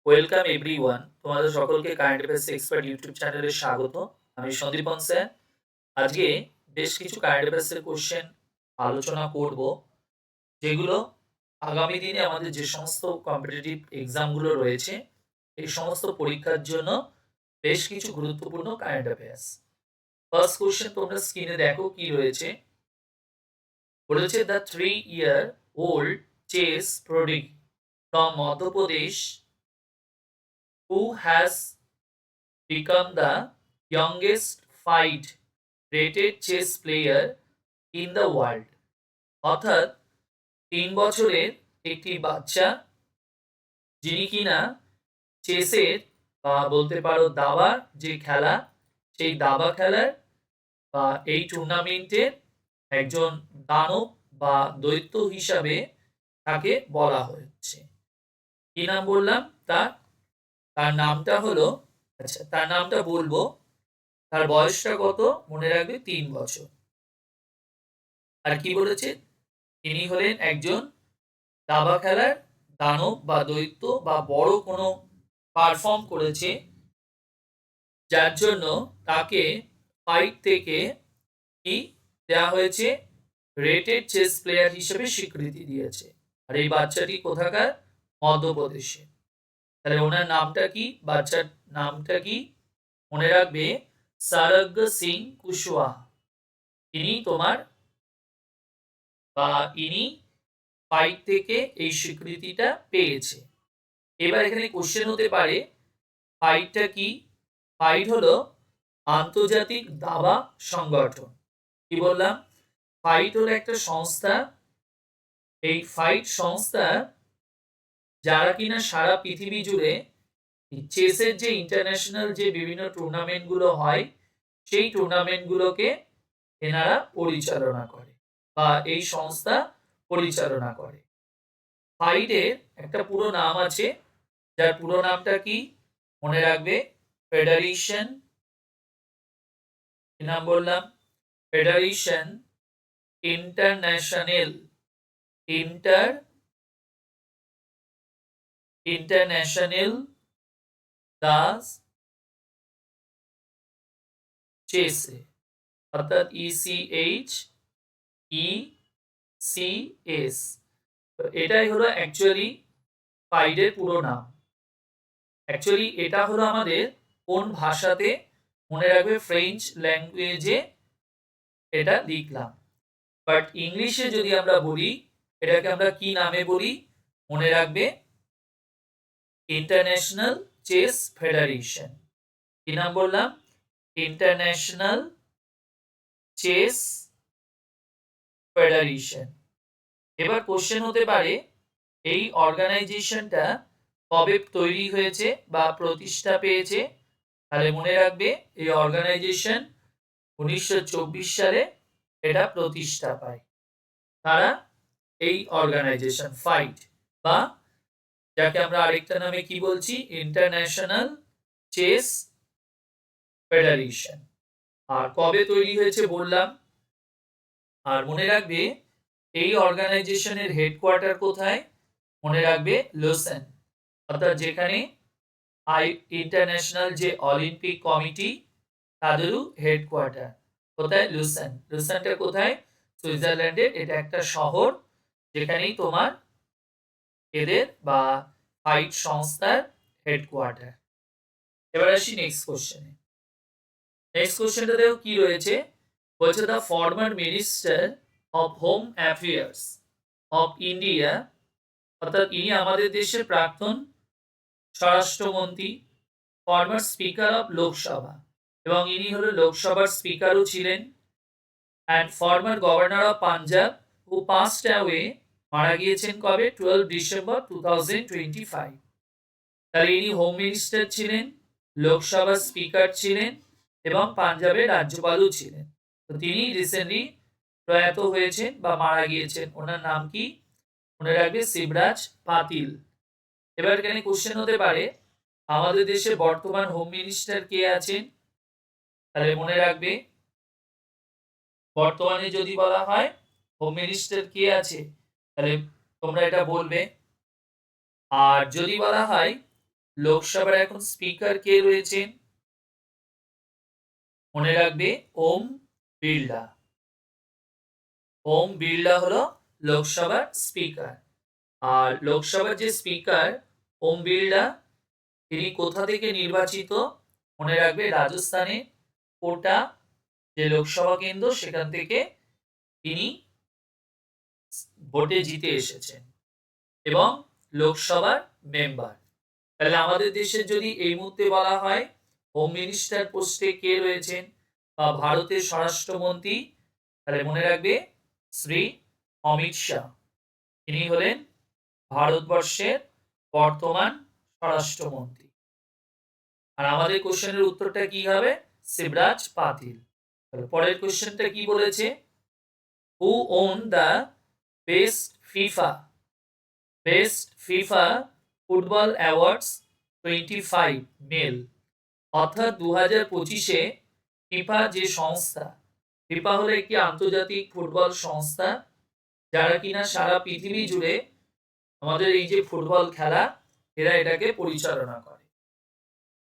Welcome everyone. তোমাদের সকলকে current affairs expert YouTube চ্যানেলে স্বাগত। আমি সন্দীপন স্যার। আজকে বেশ কিছু কারেন্ট অ্যাফেয়ার্স এর কোশ্চেন আলোচনা করব, যেগুলো আগামী দিনে আমাদের যে সমস্ত কম্পিটিটিভ এক্সাম গুলো রয়েছে, এই সমস্ত পরীক্ষার জন্য বেশ কিছু গুরুত্বপূর্ণ কারেন্ট অ্যাফেয়ার্স। ফার্স্ট কোশ্চেন তোমরা স্ক্রিনে দেখো কি রয়েছে। বলেছে the 3-year old chess prodigy from Madhya Pradesh who has become the youngest fight rated chess player in the world। অর্থাৎ 3 বছরের একটি বাচ্চা, যিনি কিনা চেসের বা বলতে পারো দাবার যে খেলা, সেই দাবা খেলার বা এই টুর্নামেন্টের একজন দানব বা দৈত্য হিসাবে তাকে বলা হচ্ছে। কি নাম বললাম তার? তার নামটা হলো, আচ্ছা তার নামটা বলবো। তার বয়সটা কত? মনে রাখবে 3 বছর। আর কি বলেছে? তিনি হলেন একজন দাবা খেলার দানব বা দৈত্য বা বড় কোনো পারফর্ম করেছে, যার জন্য তাকে ফাইট থেকে কি দেওয়া হয়েছে? রেটেড চেস প্লেয়ার হিসেবে স্বীকৃতি দিয়েছে। আর এই বাচ্চাটি কোথাকার? মধ্যপ্রদেশে। তাহলে ওনার নামটা কি? বাচ্চার নামটা কি? মনে রাখবে, সারগ সিং কুশওয়াহা। ইনি তোমার বা ইনি ফাইট থেকে এই স্বীকৃতিটা পেয়েছে। এবার এখানে কোশ্চেন হতে পারে, ফাইটটা কি? ফাইট হলো আন্তর্জাতিক দাবা সংগঠন। কি বললাম? ফাইট হলো একটা সংস্থা। এই ফাইট সংস্থা যারা কিনা সারা পৃথিবী জুড়ে চেসের যে ইন্টারন্যাশনাল যে বিভিন্ন টুর্নামেন্ট গুলো হয়, সেই টুর্নামেন্ট গুলোকে এনারা পরিচালনা করে বা এই সংস্থা পরিচালনা করে। ফাইডের একটা পুরো নাম আছে, যার পুরো নামটা কি? মনে রাখবে, ফেডারেশন। কি নাম বললাম? Federation international inter international des চেসে, অর্থাৎ ECHECS। এটাই হলো অ্যাকচুয়ালি ফাইডের পুরো নাম। অ্যাকচুয়ালি এটা হলো আমাদের কোন ভাষাতে? মনে রাখবে, ফ্রেঞ্চ ল্যাঙ্গুয়েজে এটা লিখলাম। বাট ইংলিশে যদি আমরা বলি, এটাকে আমরা কি নামে বলি? মনে রাখবে, ইন্টারন্যাশনাল চেস ফেডারেশন। কি নাম বললাম? International chess federation. এবার কোশ্চেন হতে পারে, এই অর্গানাইজেশনটা কবে তৈরি হয়েছে বা প্রতিষ্ঠা পেয়েছে? তাহলে মনে রাখবে, এই অর্গানাইজেশন 1924 সালে এটা প্রতিষ্ঠা পায়। তারা এই অর্গানাইজেশন ফাইট, বা যাকে আমরা আরেকটা নামে কি বলছি? International chess federation. আর কবে তৈরি হয়েছে বললাম। আর মনে রাখবে, এই অর্গানাইজেশনের হেডকোয়ার্টার কোথায়? মনে রাখবে, লুসেন। অর্থাৎ যেখানে ইন্টারন্যাশনাল যে অলিম্পিক কমিটি, তাদেরও হেডকোয়ার্টার কোথায়? লুসেন। লুসেনটা কোথায়? সুইজারল্যান্ডের। এটা একটা শহর, যেখানেই তোমার এদের বা ফাইট সংস্থার হেডকোয়ার্টার। এবার আসি নেক্সট কোশ্চেনে। নেক্সট কোশ্চেনটা দেখো কি রয়েছে। বলছে the former minister of home affairs of India, অর্থাৎ ইনি আমাদের দেশের প্রাক্তন স্বরাষ্ট্রমন্ত্রী, ফরমার স্পিকার অফ লোকসভা, এবং ইনি হলো লোকসভার স্পিকারও ছিলেন, and former governor of Punjab who passed away, মারা গিয়েছেন কবে? 12 ডিসেম্বর 2025। তাহলে ইনি হোম মিনিস্টার ছিলেন, লোকসভার স্পিকার ছিলেন এবং পাঞ্জাবের রাজ্যপালও ছিলেন। তো তিনি রিসেন্টলি প্রয়াত হয়েছেন বা মারা গিয়েছেন। ওনার নাম কি? মনে রাখবে, শিবরাজ পাতিল। এবার এখানে কোশ্চেন হতে পারে, আমাদের দেশে বর্তমান হোম মিনিস্টার কে আছেন? তাহলে মনে রাখবে, বর্তমানে যদি বলা হয় হোম মিনিস্টার কে আছে, তাহলে তোমরা এটা বলবে। আর যদি বলা হয় লোকসভার এখন স্পিকার কে রয়েছেন? মনে রাখবে ওম বিড়লা। ওম বিড়লা হলো লোকসভার স্পিকার। আর লোকসভার যে স্পিকার ওম বিড়লা, তিনি কোথা থেকে নির্বাচিত? মনে রাখবে রাজস্থানে কোটা যে লোকসভা কেন্দ্র, সেখান থেকে তিনি ভোটে জিতে এসেছেন এবং লোকসভার মেম্বার। তাহলে আমাদের দেশে যদি এই মুহূর্তে বলা হয় হোম মিনিস্টার পোস্টে কে রয়েছেন বা ভারতের স্বরাষ্ট্রমন্ত্রী, তাহলে মনে রাখবে শ্রী অমিত শাহ। তিনি হলেন ভারতবর্ষের বর্তমান স্বরাষ্ট্রমন্ত্রী। আর আমাদের কোশ্চেনের উত্তরটা কি হবে? শিবরাজ পাতিল। পরের কোশ্চেনটা কি বলেছে? Who won the best FIFA football awards 25 male, অর্থাৎ 2025-এ ফিফা যে সংস্থা, ফিফা হলো একটি আন্তর্জাতিক ফুটবল সংস্থা যারা কিনা সারা পৃথিবী জুড়ে আমাদের এই যে ফুটবল খেলা, এরা এটাকে পরিচালনা করে।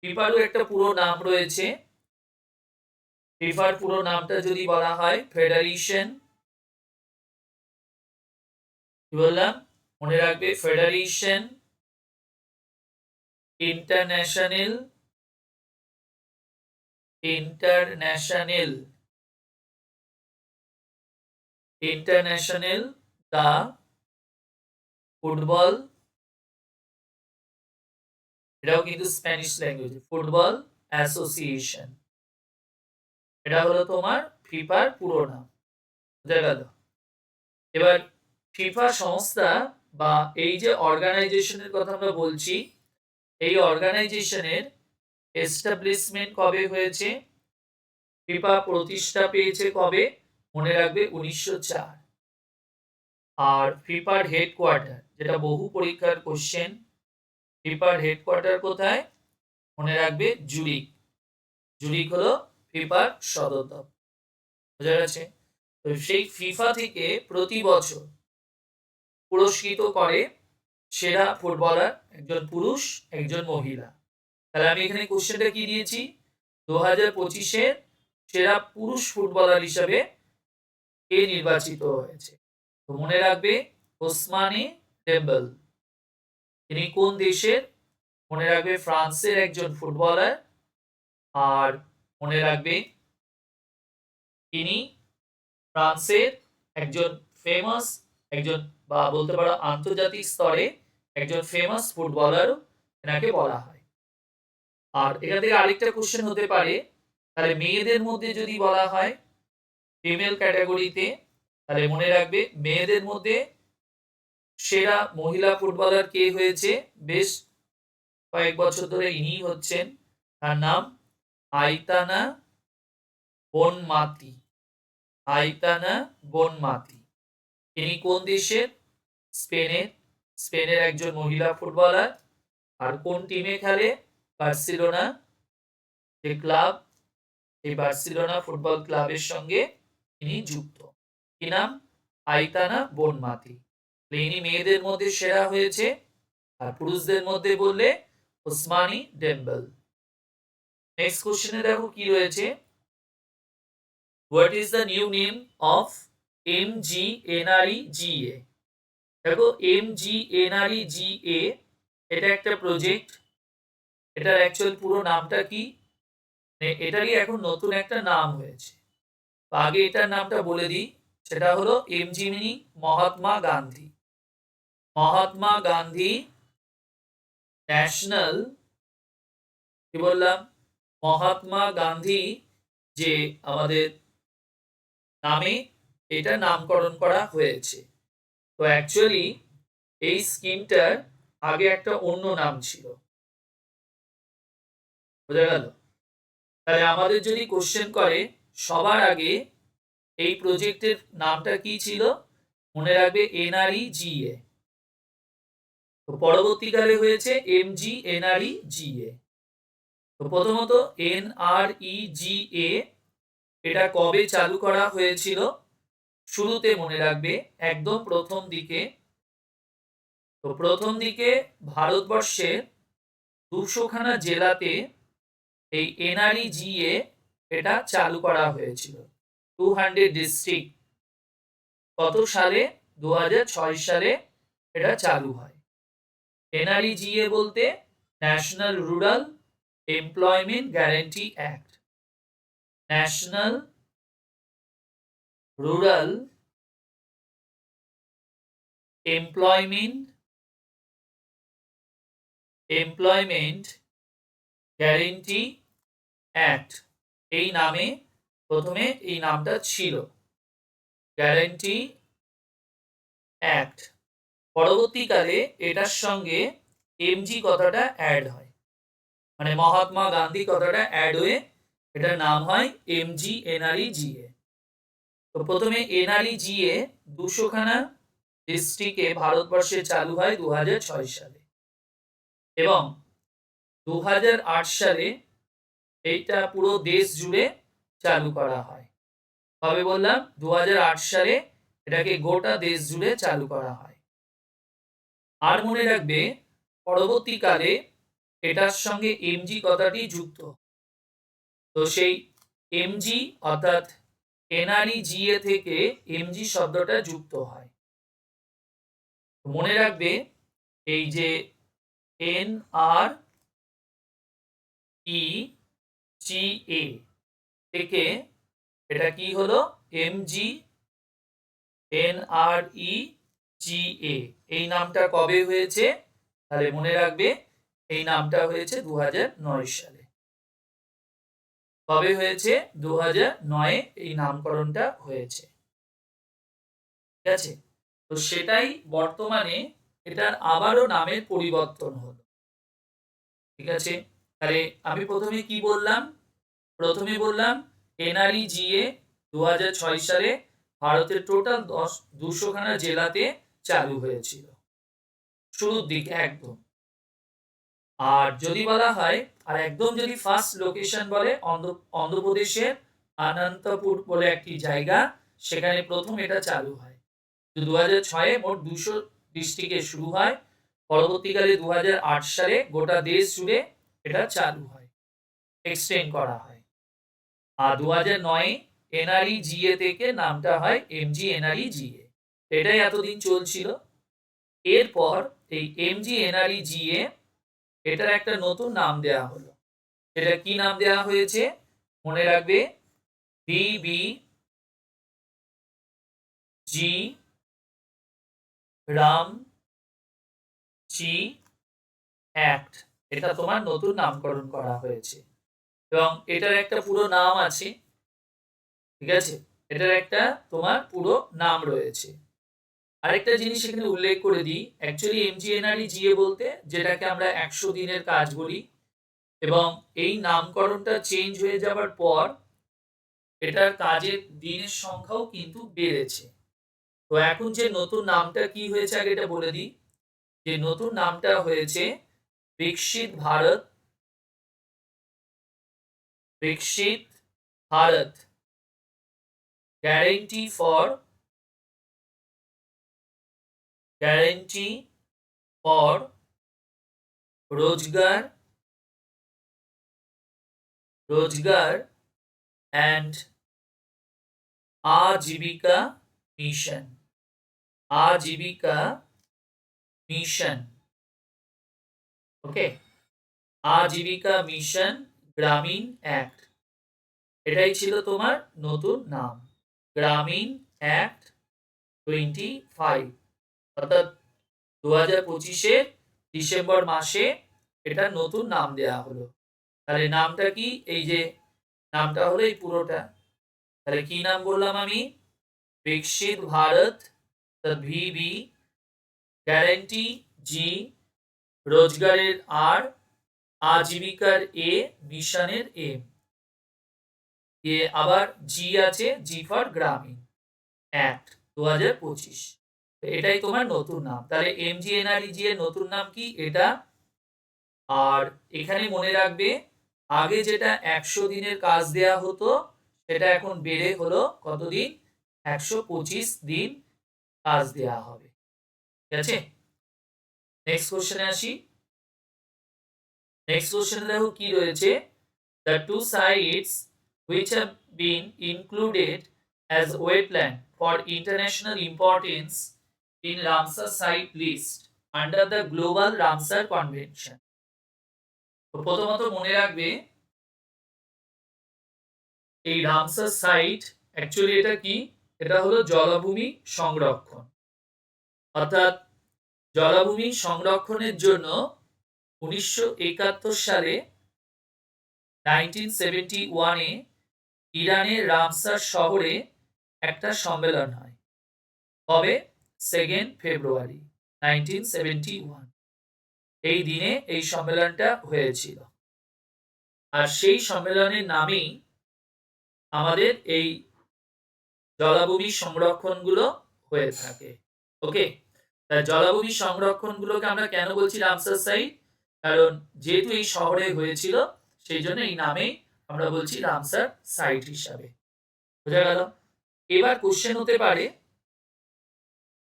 ফিফারও একটা পুরো নাম রয়েছে। ফিফার পুরো নামটা যদি বলা হয় ফেডারেশন, কি বললাম? মনে রাখবে ফেডারেশন ইন্টারন্যাশনাল দা ফুটবল, এটাও কিন্তু স্প্যানিশ ল্যাঙ্গুয়েজ, ফুটবল অ্যাসোসিয়েশন। এটা হলো তোমার ফিফার পুরো নাম। বুঝা গেল? এবার ফিফা সংস্থা বা এই যে অর্গানাইজেশনের কথা আমরা বলছি, এই অর্গানাইজেশনের এস্টাবলিশমেন্ট কবে হয়েছে? ফিফা প্রতিষ্ঠা পেয়েছে কবে? মনে রাখবে 1904। আর ফিফার হেডকোয়ার্টার, যেটা বহু পরীক্ষার কোশ্চেন, ফিফার হেডকোয়ার্টার কোথায়? মনে রাখবে জুরিক। জুরিক হলো ফিফার সদর দপ্তর। বোঝা গেছে? তো সেই ফিফা থেকে প্রতি বছর পুরস্কৃত করে সেরা ফুটবলার, একজন পুরুষ একজন মহিলা। তাহলে আমি এখানে কোশ্চেনটা কি দিয়েছি? 2025-এর সেরা পুরুষ ফুটবলার হিসাবে কে নির্বাচিত হয়েছে? তো মনে রাখবে ওসমানে ডেম্বল। তিনি কোন দেশের? মনে রাখবে ফ্রান্সের একজন ফুটবলার। আর মনে রাখবে তিনি ফ্রান্সের একজন ফেমাস, একজন বা বলতে পারো আন্তর্জাতিক স্তরে একজন ফেমাস ফুটবলার এনাকে বলা হয়। আর এখান থেকে আরেকটা কোশ্চেন হতে পারে, তাহলে মেয়েদের মধ্যে যদি বলা হয় ফিমেল ক্যাটাগরিতে, তাহলে মনে রাখবে মেয়েদের মধ্যে সেরা মহিলা ফুটবলার কে হয়েছে? বেশ কয়েক বছর ধরে ইনি হচ্ছেন, তার নাম আইতানা বনমাতি। আইতানা বনমাতি। তিনি কোন দেশের? স্পেনের একজন মহিলা ফুটবলার। আর কোন টিমে খেলে? বার্সেলোনা যে ক্লাব, এই বার্সেলোনা ফুটবল ক্লাবের সঙ্গে তিনি যুক্ত। কি নাম? আইতানা বনমাতি। ইনি মেয়েদের মধ্যে সেরা হয়েছে। আর পুরুষদের মধ্যে বললে ওসমানি ডেম্বল। নেক্সট কোশ্চেনে দেখো কি রয়েছে? What is the new name of MGNREGA? দেখো MGNREGA এটা একটা প্রজেক্ট। এটার অ্যাকচুয়াল পুরো নামটা কি? এটারই এখন নতুন একটা নাম হয়েছে। আগে এটার নামটা বলে দিই, সেটা হলো MG mini Mahatma Gandhi. Mahatma Gandhi national, কি বললাম? মহাত্মা গান্ধী যে আমাদের নামে এটা নামকরণ করা হয়েছে। তো অ্যাকচুয়ালি এই স্কিমটার আগে একটা অন্য নাম ছিল। বোঝা গেল? তাহলে আমাদের যদি কোশ্চেন করে সবার আগে এই প্রজেক্টের নামটা কি ছিল? মনে রাখবে NREGA। তো পরবর্তীকালে হয়েছে MGNREGA। তো প্রথমত NREGA এটা কবে চালু করা হয়েছিল? শুরুতে মনে রাখবে একদম প্রথম দিকে। তো প্রথম দিকে ভারতবর্ষের 200খানা জেলাতে এই এনআরইজিএ এটা চালু করা হয়েছিল। 200 ডিস্ট্রিক্ট কত সালে? 2006 সালে এটা চালু হয়। এনআরইজিএ বলতে national rural employment guarantee act. National rural employment guarantee act এই নামে প্রথমে এই নামটা ছিল, গ্যারান্টি অ্যাক্ট। পরবর্তীকালে এটার সঙ্গে এমজি কথাটা অ্যাড হয়, মানে মহাত্মা গান্ধী কথাটা অ্যাড হয়ে এটার নাম হয় এমজি এনআরইজিএ। তো প্রথমে এনআরইজিএ 200খানা ডিস্ট্রিক্টে ভারতবর্ষে চালু হয় 2006 সালে এবং 2008 সালে এইটা পুরো দেশ জুড়ে চালু করা হয়। কবে বললাম? 2008 সালে এটাকে গোটা দেশ জুড়ে চালু করা হয়। আর মনে রাখবে পরবর্তীকালে এটার সঙ্গে এমজি কথাটি যুক্ত, তো সেই এমজি অর্থাৎ এনআরইজিএ থেকে এমজি শব্দটা যুক্ত হয়। মনে রাখবে এই যে এনআরইজিএ থেকে এটা কি হলো? এমজি এনআরইজিএ এই নামটা কবে হয়েছে? তাহলে মনে রাখবে এই নামটা হয়েছে 2009 সালে। কবে হয়েছে? 2009 এই নামকরণটা হয়েছে। ঠিক আছে, তো সেটাই বর্তমানে এটার আবারও নামের পরিবর্তন হলো। ঠিক আছে, তাহলে আমি প্রথমে কি বললাম? প্রথমে বললাম এনআরইজিএ 2006 সালে ভারতের টোটাল 200খানা জেলাতে চালু হয়েছিল শুরুর দিকে একদম। আর যদি বলা হয় আর একদম যদি ফার্স্ট লোকেশন বলে অন্ধ্রপ্রদেশের অনন্তপুর বলে একটি জায়গা, সেখানে প্রথম এটা চালু হয়। 2006-এ মোট 200 ডিস্ট্রিক্টে শুরু হয়, পরবর্তীকালে 2008 সালে গোটা দেশ জুড়ে এটা চালু হয়, এক্সটেন্ড করা হয়। আর 2009-এ এনআরইজিএ থেকে নামটা হয় এমজি এনআরইজিএ। এটাই এতদিন চলছিল। এরপর এই এমজি এনআরইজিএ এটার একটা নতুন নাম দেয়া হলো। এটা কি নাম দেয়া হয়েছে? মনে রাখবে বিবিজি রামজি অ্যাক্ট, এটা তোমার নতুন নামকরণ করা হয়েছে এবং এটার একটা পুরো নাম আছে। ঠিক আছে, এটার একটা তোমার পুরো নাম রয়েছে। আরেকটা জিনিস এখানে উল্লেখ করে দিই, অ্যাকচুয়ালি এমজিএনআরইজিএ বলতে যেটাকে আমরা 100 দিনের কাজ বলি, এবং এই নামকরণটা চেঞ্জ হয়ে যাবার পর এটার কাজের দিনের সংখ্যাও কিন্তু বেড়েছে। তো এখন যে নতুন নামটা কি হয়েছে আগে এটা বলে দিই, যে নতুন নামটা হয়েছে বিকশিত ভারত, বিকশিত ভারত গ্যারেন্টি ফর রোজগার and Ajeevika mission. Okay, Ajeevika mission গ্রামীণ অ্যাক্ট, এটাই ছিল তোমার নতুন নাম, গ্রামীণ অ্যাক্ট 25, অর্থাৎ 2025-এর ডিসেম্বর মাসে এটা নতুন নাম দেয়া হলো। তাহলে নামটা কি? এই যে নামটা হলো এই পুরোটা। তাহলে কি নাম বললাম আমি? বিকশিত ভারত, ভিবি, গ্যারান্টি জি, রোজগারের আর, আজীবিকার এ, মিশনের এম, আবার জি আছে, জি ফর গ্রামীণ অ্যাক্ট 2025। এটাই তোমার নতুন নাম। তাহলে এমজিএনআরইজি এর নতুন নাম কি? এটা। আর এখানে মনে রাখবে আগে যেটা 100 দিনের কাজ দেয়া হতো সেটা এখন বেড়ে হলো কতদিন? 125 দিন কাজ দেয়া হবে। ঠিক আছে, নেক্সট কোশ্চেনে আসি। নেক্সট কোশ্চেন দেখো কি রয়েছে, the two sites which have been included as wetland for international importance in Ramsar site list under the Global Ramsar Convention. তো প্রথমত মনে রাখবে এই রামসার সাইট অ্যাকচুয়ালি এটা কি, এটা হলো জলাভূমি সংরক্ষণ, অর্থাৎ জলাভূমি সংরক্ষণের জন্য 1971 সালে 1971 ইরানের রামসার শহরে একটা সম্মেলন হয়। কবে? 2 ফেব্রুয়ারি 1971 এই দিনে এই সম্মেলনটা হয়েছিল। আর সেই সম্মেলনের নামেই আমাদের এই জলাভূমি সংরক্ষণগুলো হয়ে থাকে। ওকে, তাই জলাভূমি সংরক্ষণগুলোকে আমরা কেন বলছি রামসার সাইট, কারণ যেহেতু এই শহরে হয়েছিল সেই জন্য এই নামেই আমরা বলছি রামসার সাইট হিসাবে। বোঝা গেল? এবার কোশ্চেন হতে পারে,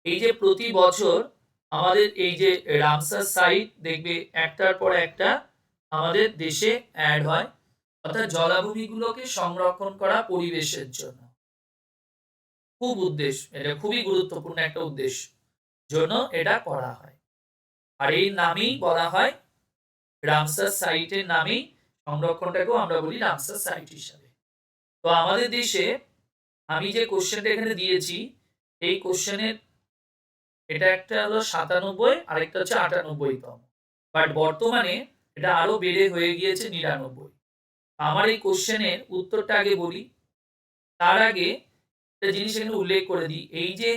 এই যে প্রতি বছর আমাদের এই যে রামসার সাইট দেখবে একটার পর একটা আমাদের দেশে অ্যাড হয়, অর্থাৎ জলাভূমিগুলোকে সংরক্ষণ করা পরিবেশের জন্য খুব উদ্দেশ্য, এটা খুবই গুরুত্বপূর্ণ একটা উদ্দেশ্য জন্য এটা করা হয়। আর এই নামেই বলা হয় রামসার সাইটের নামেই সংরক্ষণটাকেও আমরা বলি রামসার সাইট হিসাবে। তো আমাদের দেশে আমি যে কোশ্চেনটা এখানে দিয়েছি এই কোশ্চেনের এটা একটা হলো 97, আরেকটা হচ্ছে 98তম, বাট বর্তমানে এটা আরো বেড়ে হয়ে গিয়েছে 99। আমার এই কোশ্চেনের উত্তরটা আগে বলি, তার আগে একটা জিনিস এখানে উল্লেখ করে দিই, এই যে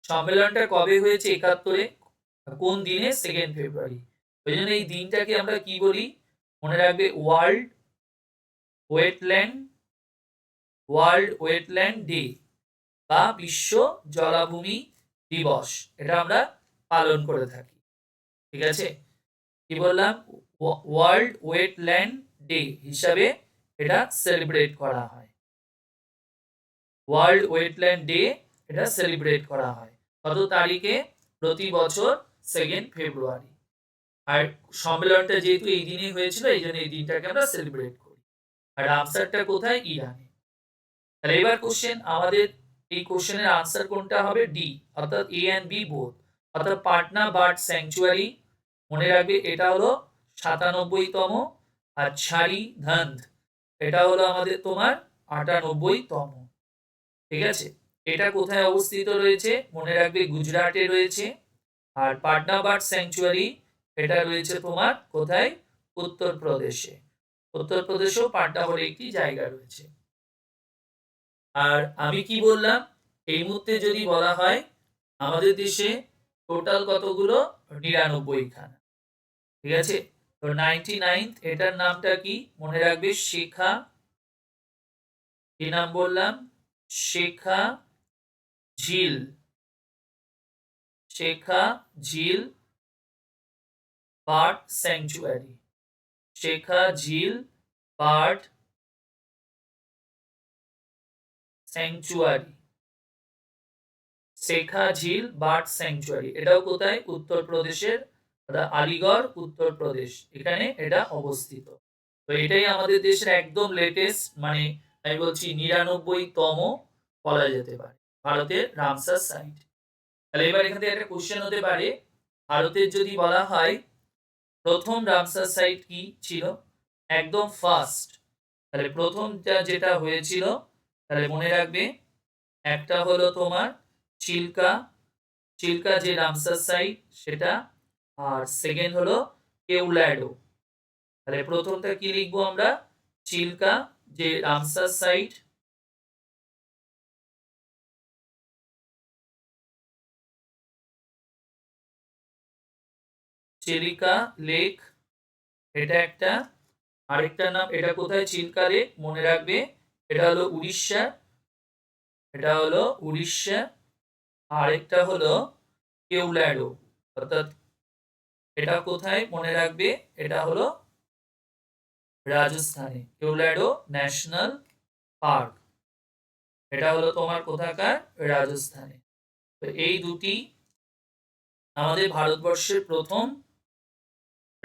সম্মেলনটা কবে হয়েছে 71-এ, কোন দিনে? 2 ফেব্রুয়ারি। ওই জন্য এই দিনটাকে আমরা কি বলি, মনে রাখবে ওয়ার্ল্ড ওয়েটল্যান্ড ডে বা বিশ্ব জলাভূমি দিবস, এটা আমরা পালন করে থাকি। ঠিক আছে, কি বললাম? ওয়ার্ল্ড ওয়েটল্যান্ড ডে হিসাবে এটা সেলিব্রেট করা হয়। ওয়ার্ল্ড ওয়েটল্যান্ড ডে এটা সেলিব্রেট করা হয় কত তারিখে? প্রতি বছর 2 ফেব্রুয়ারি। আর সম্মেলনটা যেহেতু এই দিনে হয়েছিল এই জন্য এই দিনটাকে আমরা সেলিব্রেট করি। আর রামসারটা কোথায়? ইরানে। তাহলে এবার কোশ্চেন, আমাদের এই কোশ্চেনের আনসার কোনটা হবে? ডি, অর্থাৎ এ এন্ড বি বোথ, অর্থাৎ পাটনা বার্ড স্যাংচুয়ারি। মনে রাখবে এটা হলো 97তম, আর ছাড়ি ধন্ধ এটা হলো আমাদের তোমার 98তম। ঠিক আছে, এটা কোথায় অবস্থিত রয়েছে? মনে রাখবে গুজরাটে রয়েছে। আর পাটনা বার্ড স্যাংচুয়ারি এটা রয়েছে তোমার কোথায়? উত্তরপ্রদেশে। উত্তরপ্রদেশেও পাটনা বলে একটি জায়গা রয়েছে। আর আমি কি বললাম, এই মুহূর্তে যদি বলা হয় আমাদের দেশে টোটাল কতগুলো? 99 খানা। ঠিক আছে, তো 99th এটার নামটা কি? মনে রাখবে শেখা, কি নাম বললাম? শেখা ঝিল, শেখা ঝিল বার্ড স্যাংচুয়ারি, শেখা ঝিল বার্ড স্যাংচুয়ারি, শেখা ঝিল বার্ড স্যাংচুয়ারি। এটাও কোথায়? উত্তরপ্রদেশের আলিগড়, উত্তরপ্রদেশ, এখানে এটা অবস্থিত। তো এটাই আমাদের দেশের একদম লেটেস্ট, মানে আমি বলছি 99তম বলা যেতে পারে ভারতের রামসার সাইট। তাহলে এবার এখান থেকে একটা কোশ্চেন হতে পারে, ভারতের যদি বলা হয় প্রথম রামসার সাইট কি ছিল? একদম ফার্স্ট, তাহলে প্রথমটা যেটা হয়েছিল তাহলে মনে রাখবে একটা হলো তোমার চিল্কা, চিল্কা যে রামসার সাইট সেটা, আর সেকেন্ড হলো কেওলাডো। তাহলে প্রথমটা কি লিখবো আমরা? চিল্কা যে রামসার সাইট, চিলিকা লেক এটা একটা। আরেকটা নাম, এটা কোথায়? চিল্কা লেক, মনে রাখবে এটা হলো উড়িষ্যা, এটা হলো উড়িষ্যা। আরেকটা হলো কেওলাডো, অর্থাৎ এটা কোথায়? মনে রাখবে এটা হলো রাজস্থানে, কেওলাডো ন্যাশনাল পার্ক, এটা হলো তোমার কোথাকার? রাজস্থানে। তো এই দুটি আমাদের ভারতবর্ষের প্রথম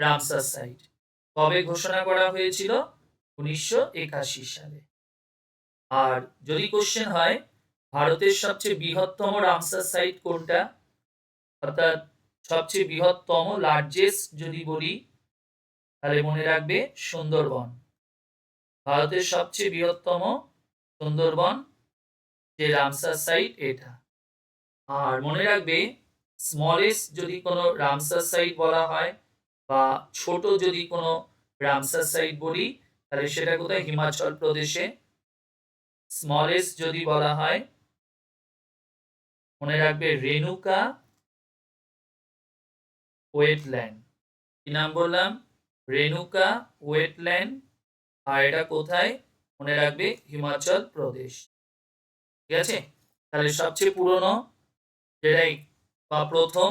রামসার সাইট। কবে ঘোষণা করা হয়েছিল? 1981 সালে। আর যদি কোশ্চেন হয় ভারতের সবচেয়ে বৃহত্তম রামসার সাইট কোনটা, অর্থাৎ সবচেয়ে বৃহত্তম লার্জেস্ট যদি বলি তাহলে মনে রাখবে সুন্দরবন। ভারতের সবচেয়ে বৃহত্তম সুন্দরবন যে রামসার সাইট এটা। আর মনে রাখবে স্মলেস্ট যদি কোনো রামসার সাইট বলা হয় বা ছোট যদি কোনো রামসার সাইট বলি তাহলে সেটা কোথায়? হিমাচল প্রদেশে। স্মলেস্ট যদি বলা হয় মনে রাখবে রেণুকা ওয়েটল্যান্ড। কি নাম বললাম? রেণুকা ওয়েটল্যান্ড। আর এটা কোথায়? মনে রাখবে হিমাচল প্রদেশ। ঠিক আছে? তাহলে সবচেয়ে পুরনো যেটাই বা প্রথম,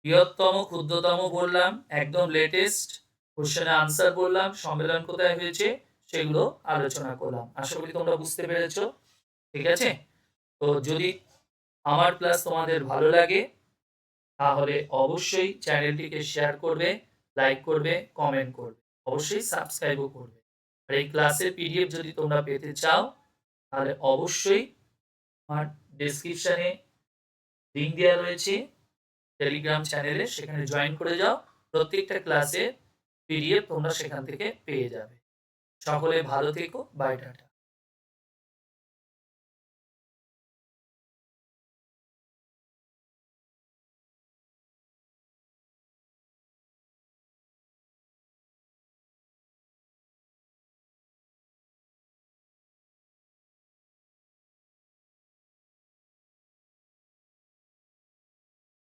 বৃহত্তম, ক্ষুদ্রতম বললাম, একদম লেটেস্ট কোশ্চেনের আনসার বললাম, সম্মেলন কোথায় হয়েছে সেগুলো আলোচনা করলাম। আশা করি তোমরা বুঝতে পেরেছো। ঠিক আছে? তো যদি আমার ক্লাস তোমাদের ভালো লাগে তাহলে অবশ্যই চ্যানেলটিকে শেয়ার করবে, লাইক করবে, কমেন্ট করবে, অবশ্যই সাবস্ক্রাইবও করবে। আর এই ক্লাসের পিডিএফ যদি তোমরা পেতে চাও তাহলে অবশ্যই আমার ডেসক্রিপশনে লিঙ্ক দেওয়া রয়েছে টেলিগ্রাম চ্যানেলে, সেখানে জয়েন করে যাও। প্রত্যেকটা ক্লাসের পিডিএফ তোমরা সেখান থেকে পেয়ে যাবে। সকলে ভালো থেকো। Bye, tata.